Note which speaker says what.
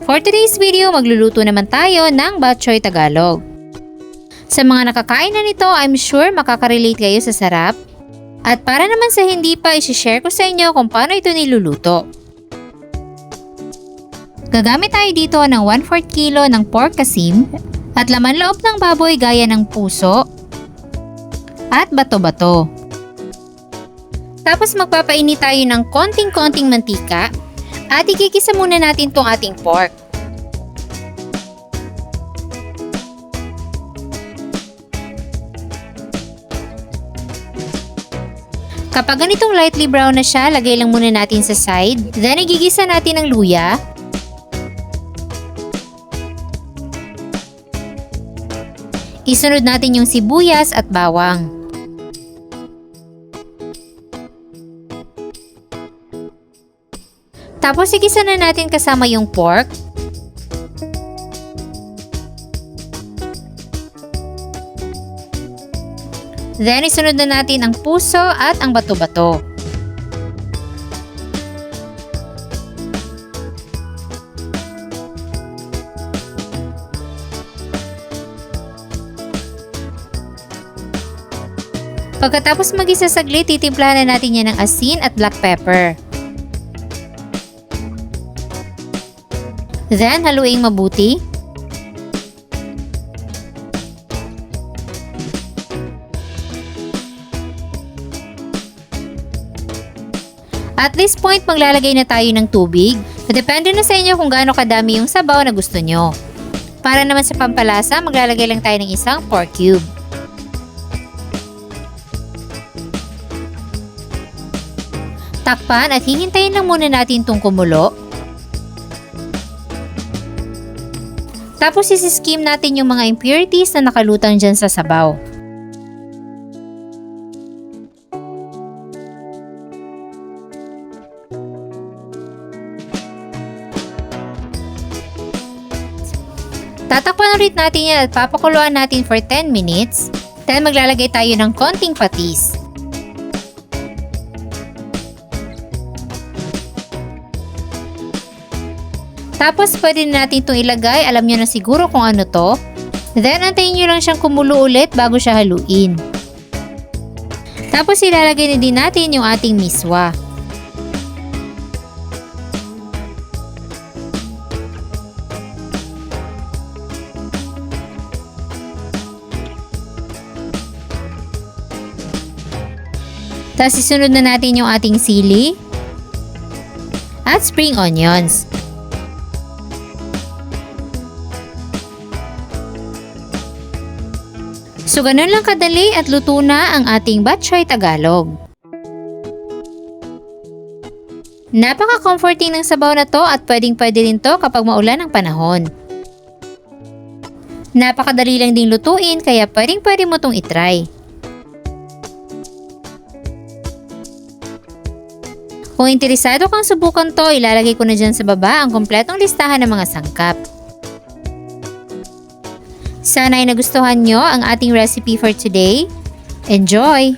Speaker 1: For today's video, magluluto naman tayo ng bok choy Tagalog. Sa mga nakakain na nito, I'm sure makaka-relate kayo sa sarap. At para naman sa hindi pa, isi-share ko sa inyo kung paano ito niluluto. Gagamit tayo dito ng 1/4 kilo ng pork kasim at laman loob ng baboy gaya ng puso at bato-bato. Tapos magpapainit tayo ng konting-konting mantika at ikikisa muna natin tong ating pork. Kapag ganitong lightly brown na siya, lagay lang muna natin sa side. Then igigisa natin ng luya. Isunod natin yung sibuyas at bawang. Tapos igisa na natin kasama yung pork. Then isunod na natin ang puso at ang bato-bato. Pagkatapos mag-isa saglit, titimplahan na natin yan ng asin at black pepper. Then, haluin mabuti. At this point, maglalagay na tayo ng tubig. Depende na sa inyo kung gaano kadami yung sabaw na gusto nyo. Para naman sa pampalasa, maglalagay lang tayo ng isang pork cube. Takpan at hihintayin lang muna natin itong kumulo. Tapos isi-skim natin yung mga impurities na nakalutang dyan sa sabaw. Tatakpan ulit natin yan at papakuluan natin for 10 minutes. Then maglalagay tayo ng konting patis. Tapos pwede na natin itong ilagay, alam nyo na siguro kung ano to. Then antayin nyo lang siyang kumulo ulit bago siya haluin. Tapos ilalagay na din natin yung ating miswa. Tapos isunod na natin yung ating sili at spring onions. So ganun lang kadali at luto na ang ating bok choy Tagalog. Napaka-comforting ng sabaw na to at pwedeng-pwede rin to kapag maulan ang panahon. Napakadali lang ding lutuin kaya pwedeng-pwede mo tong itry. Kung interesado kang subukan to, ilalagay ko na dyan sa baba ang kompletong listahan ng mga sangkap. Sana ay nagustuhan nyo ang ating recipe for today. Enjoy!